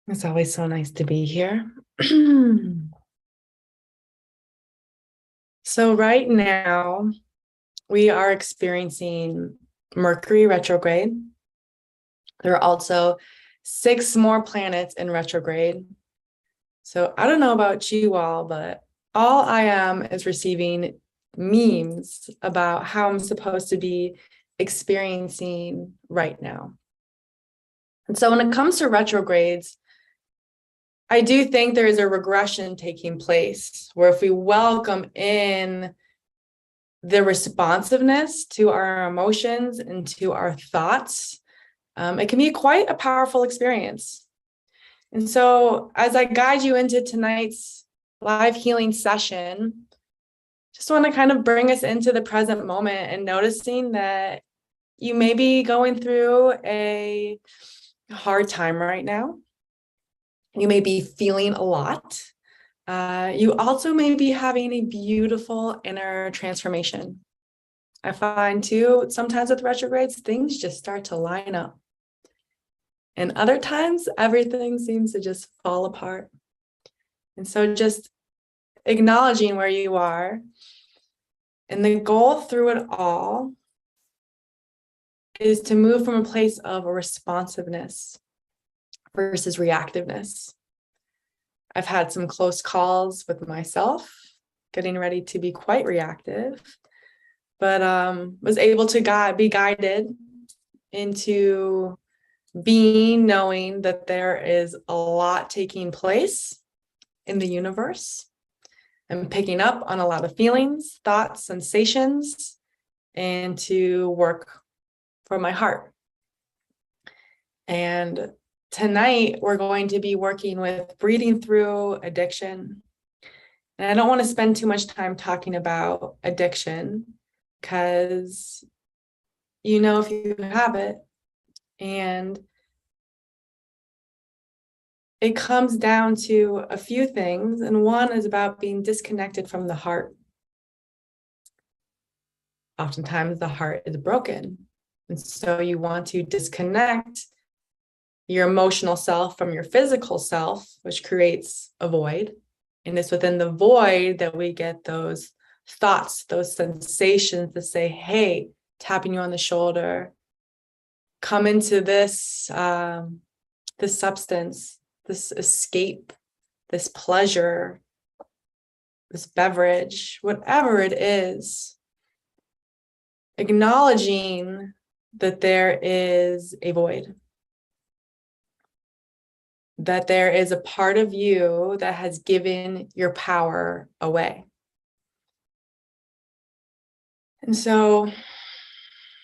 It's always so nice to be here. So, right now, we are experiencing Mercury retrograde. There are also 6 more planets in retrograde. So, I don't know about you all, but all I am is receiving memes about how I'm supposed to be experiencing right now. And so, when it comes to retrogrades, I do think there is a regression taking place where if we welcome in the responsiveness to our emotions and to our thoughts, it can be quite a powerful experience. And so, as I guide you into tonight's live healing session, just want to kind of bring us into the present moment and noticing that you may be going through a hard time right now. You may be feeling a lot. You also may be having a beautiful inner transformation. I find too, sometimes with retrogrades, things just start to line up. And other times, everything seems to just fall apart. And so just acknowledging where you are. And the goal through it all is to move from a place of responsiveness versus reactiveness. I've had some close calls with myself, getting ready to be quite reactive, but was able to be guided into being knowing that there is a lot taking place in the universe. I'm picking up on a lot of feelings, thoughts, sensations, and to work from my heart. And tonight, we're going to be working with breathing through addiction. And I don't want to spend too much time talking about addiction because you know if you have it. And it comes down to a few things. And one is about being disconnected from the heart. Oftentimes, the heart is broken. And so you want to disconnect your emotional self from your physical self, which creates a void. And it's within the void that we get those thoughts, those sensations that say, hey, tapping you on the shoulder, come into this, this substance, this escape, this pleasure, this beverage, whatever it is, acknowledging that there is a void, that there is a part of you that has given your power away. And so,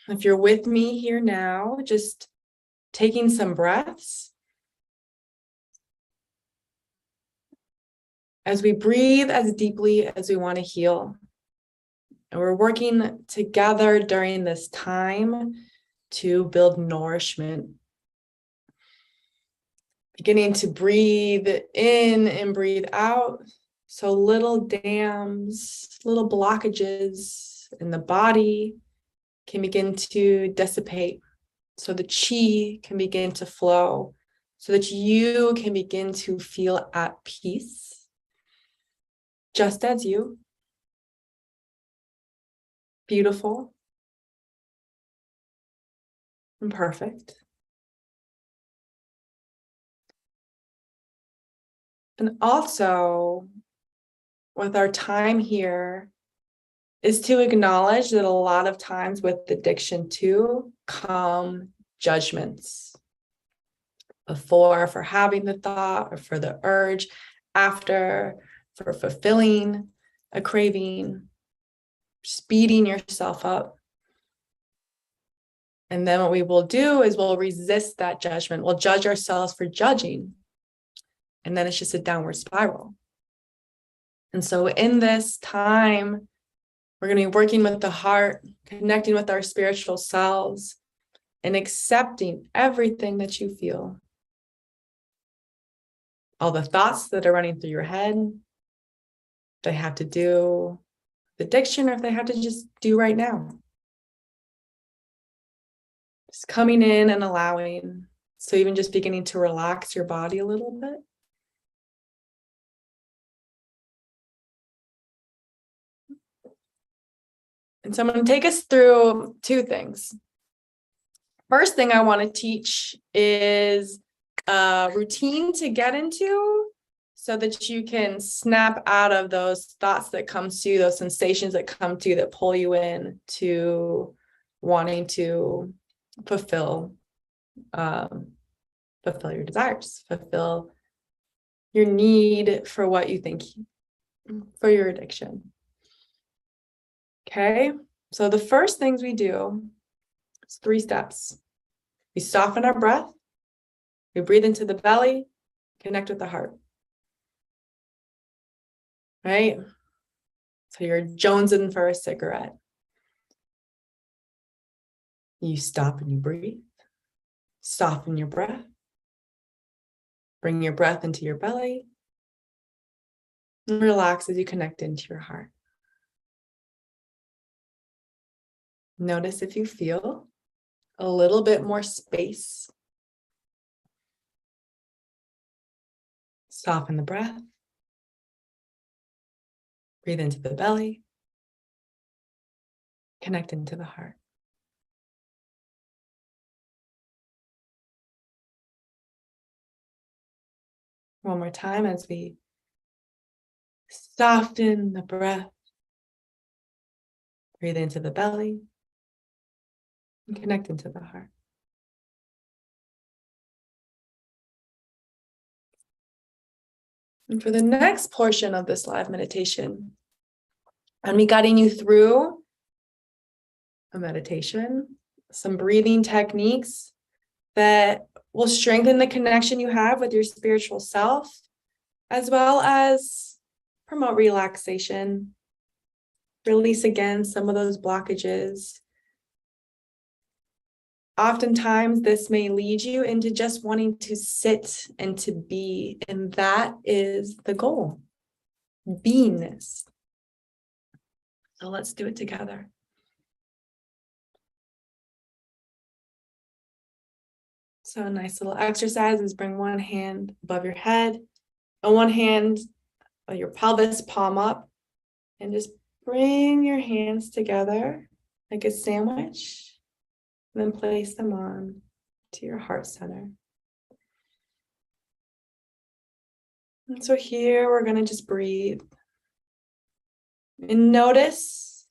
if you're with me here now, just taking some breaths as we breathe as deeply as we want to heal. And we're working together during this time to build nourishment. Beginning to breathe in and breathe out. So little dams, little blockages in the body can begin to dissipate. So the chi can begin to flow. So that you can begin to feel at peace. Just as you. Beautiful. And perfect. And also, with our time here, is to acknowledge that a lot of times with addiction too come judgments. Before for having the thought or for the urge, after for fulfilling a craving, speeding yourself up. And then what we will do is we'll resist that judgment. We'll judge ourselves for judging. And then it's just a downward spiral. And so in this time, we're going to be working with the heart, connecting with our spiritual selves, and accepting everything that you feel. All the thoughts that are running through your head, they have to do with addiction or if they have to just do right now. Just coming in and allowing. So even just beginning to relax your body a little bit. And so I'm going to take us through two things. First thing I want to teach is a routine to get into so that you can snap out of those thoughts that come to you, those sensations that come to you that pull you in to wanting to fulfill your desires, fulfill your need for what you think, for your addiction. Okay, so the first things we do is 3 steps. We soften our breath, we breathe into the belly, connect with the heart. Right? So you're jonesing for a cigarette. You stop and you breathe. Soften your breath. Bring your breath into your belly. And relax as you connect into your heart. Notice if you feel a little bit more space. Soften the breath. Breathe into the belly. Connect into the heart. One more time as we soften the breath. Breathe into the belly. And connect into the heart. And for the next portion of this live meditation, I'm guiding you through a meditation, some breathing techniques that will strengthen the connection you have with your spiritual self, as well as promote relaxation, release again some of those blockages. Oftentimes, this may lead you into just wanting to sit and to be, and that is the goal, beingness. So let's do it together. So a nice little exercise is bring one hand above your head and one hand, your pelvis, palm up, and just bring your hands together like a sandwich, and then place them on to your heart center. And so here we're going to just breathe and notice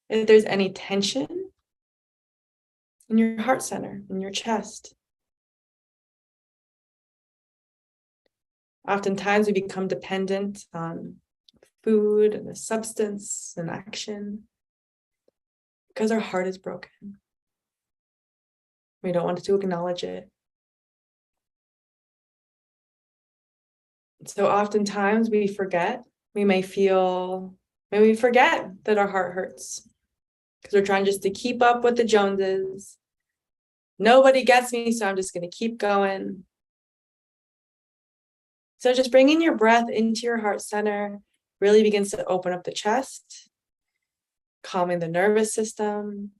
if there's any tension in your heart center, in your chest. Oftentimes we become dependent on food and a substance and action because our heart is broken. We don't want to acknowledge it. So oftentimes we forget, we forget that our heart hurts because we're trying just to keep up with the Joneses. Nobody gets me, so I'm just going to keep going. So just bringing your breath into your heart center really begins to open up the chest, calming the nervous system,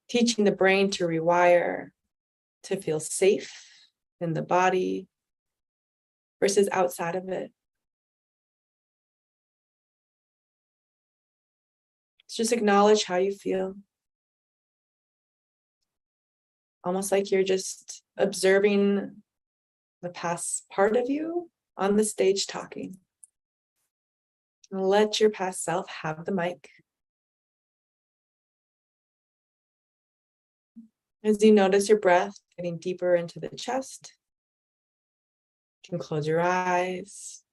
teaching the brain to rewire, to feel safe in the body versus outside of it. Just acknowledge how you feel. Almost like you're just observing the past part of you on the stage talking. And let your past self have the mic. As you notice your breath getting deeper into the chest, you can close your eyes.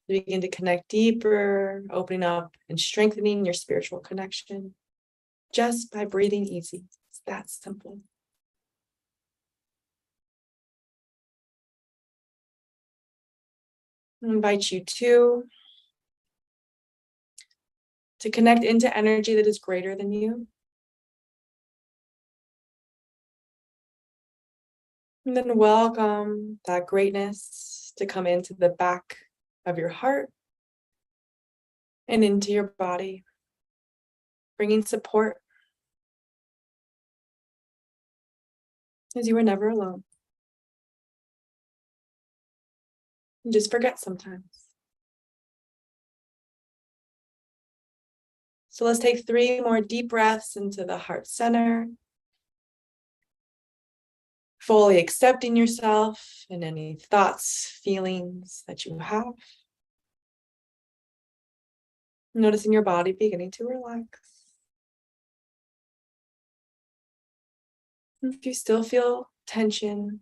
You begin to connect deeper, opening up and strengthening your spiritual connection just by breathing easy. It's that simple. I invite you to connect into energy that is greater than you. And then welcome that greatness to come into the back of your heart and into your body, bringing support, because you were never alone. You just forget sometimes. So let's take 3 more deep breaths into the heart center. Fully accepting yourself and any thoughts, feelings that you have. Noticing your body beginning to relax. If you still feel tension,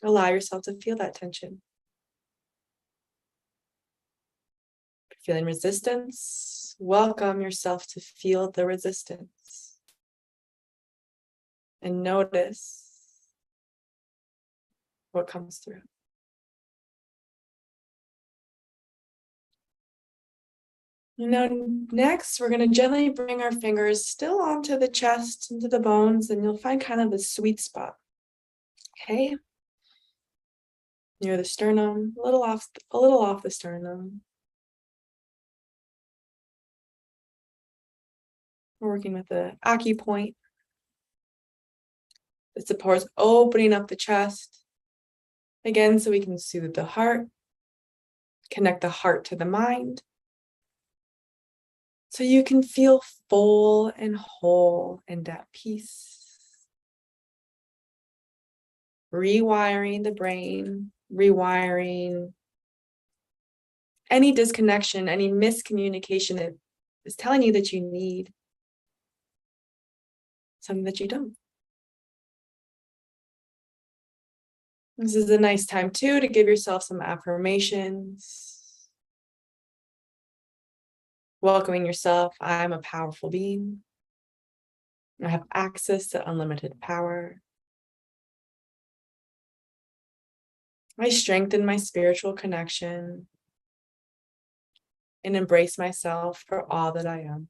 allow yourself to feel that tension. If you're feeling resistance, welcome yourself to feel the resistance. And notice what comes through. Now, next, we're going to gently bring our fingers still onto the chest, into the bones, and you'll find kind of the sweet spot. Okay? Near the sternum, a little off the sternum. We're working with the acupoint. It supports opening up the chest. Again, so we can soothe the heart, connect the heart to the mind. So you can feel full and whole and at peace. Rewiring the brain, rewiring any disconnection, any miscommunication that is telling you that you need something that you don't. This is a nice time too to give yourself some affirmations. Welcoming yourself, I am a powerful being. I have access to unlimited power. I strengthen my spiritual connection and embrace myself for all that I am.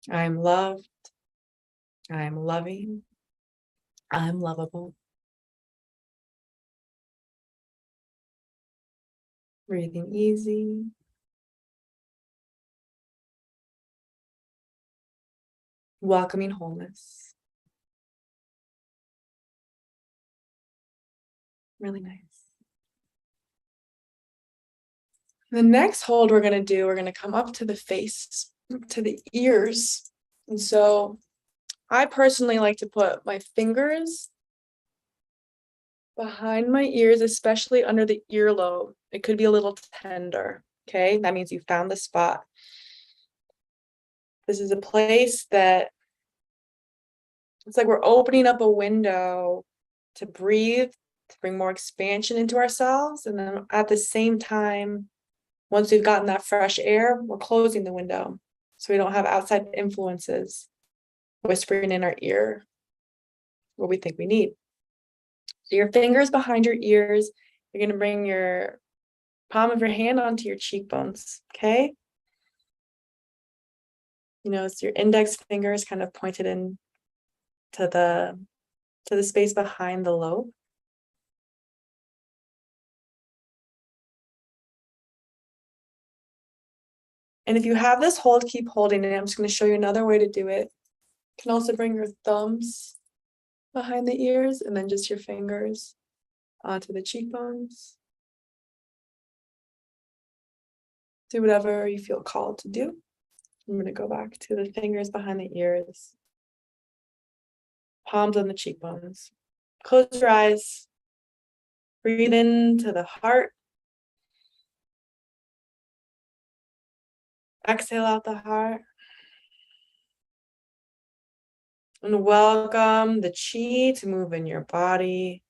I am loved. I am loving. I am lovable. Breathing easy. Welcoming wholeness. Really nice. The next hold we're going to do, we're going to come up to the face, to the ears. And so I personally like to put my fingers behind my ears, especially under the earlobe. It could be a little tender. Okay, that means you found the spot. This is a place that it's like we're opening up a window to breathe, to bring more expansion into ourselves. And then at the same time, once we've gotten that fresh air, we're closing the window so we don't have outside influences whispering in our ear what we think we need. So your fingers behind your ears, you're going to bring your palm of your hand onto your cheekbones, okay? You know, it's your index fingers kind of pointed in to the space behind the lobe. And if you have this hold, keep holding it. I'm just going to show you another way to do it. You can also bring your thumbs behind the ears and then just your fingers onto the cheekbones. Do whatever you feel called to do. I'm going to go back to the fingers behind the ears. Palms on the cheekbones. Close your eyes. Breathe into the heart. Exhale out the heart. And welcome the chi to move in your body.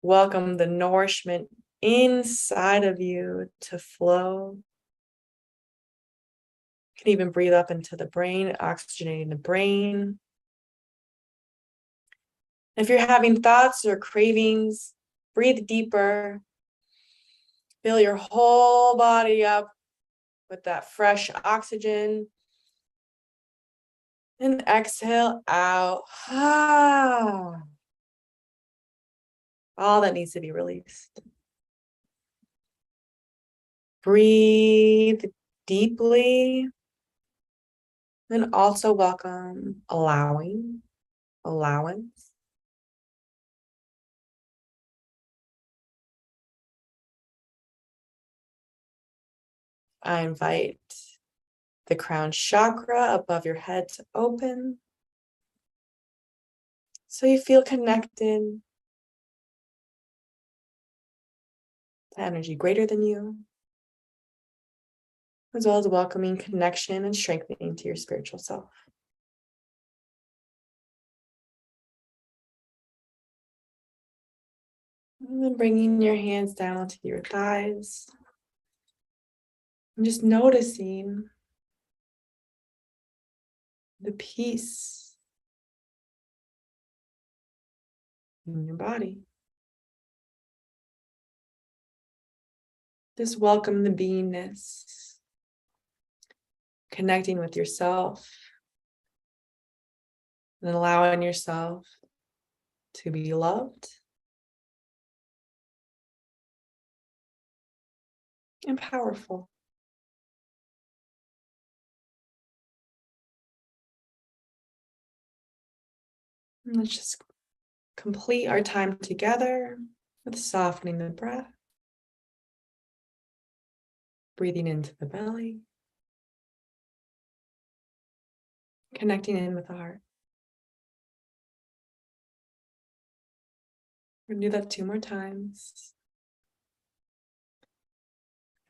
Welcome the nourishment inside of you to flow. You can even breathe up into the brain, oxygenating the brain. If you're having thoughts or cravings, breathe deeper. Fill your whole body up with that fresh oxygen. And exhale out. All that needs to be released. Breathe deeply. And also welcome allowance. I invite the crown chakra above your head to open, so you feel connected to energy greater than you, as well as welcoming connection and strengthening to your spiritual self. And then bringing your hands down to your thighs and just noticing the peace in your body. Just welcome the beingness, connecting with yourself, and allowing yourself to be loved and powerful. And let's just complete our time together with softening the breath, breathing into the belly, connecting in with the heart. We're gonna do that 2 more times.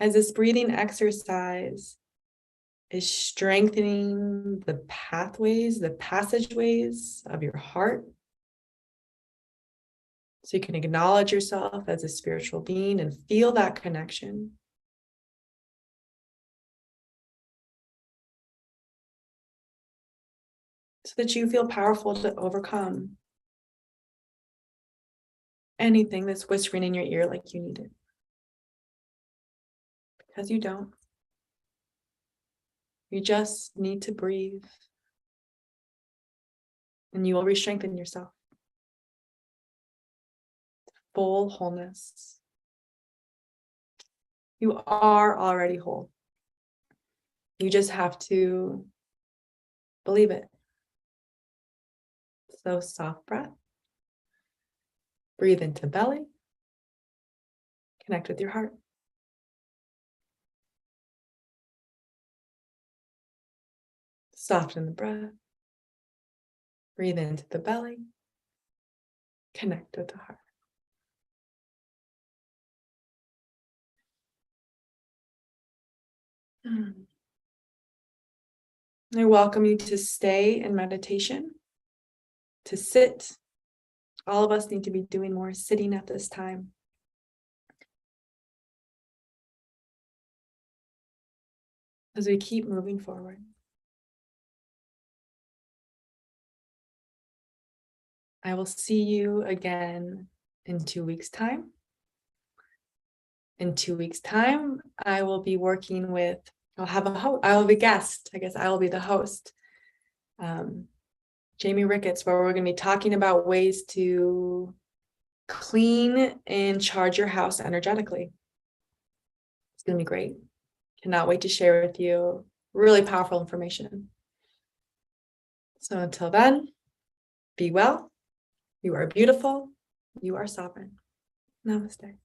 As this breathing exercise is strengthening the pathways, the passageways of your heart, so you can acknowledge yourself as a spiritual being and feel that connection. So that you feel powerful to overcome anything that's whispering in your ear like you need it. Because you don't. You just need to breathe. And you will re-strengthen yourself. Full wholeness. You are already whole. You just have to believe it. So soft breath. Breathe into belly. Connect with your heart. Soften the breath. Breathe into the belly. Connect with the heart. I welcome you to stay in meditation, to sit. All of us need to be doing more sitting at this time. As we keep moving forward. I will see you again in 2 weeks' time. In 2 weeks' time, I will be working with, I will be a guest. I guess I will be the host. Jamie Ricketts, where we're going to be talking about ways to clean and charge your house energetically. It's going to be great. Cannot wait to share with you really powerful information. So until then, be well. You are beautiful. You are sovereign. Namaste.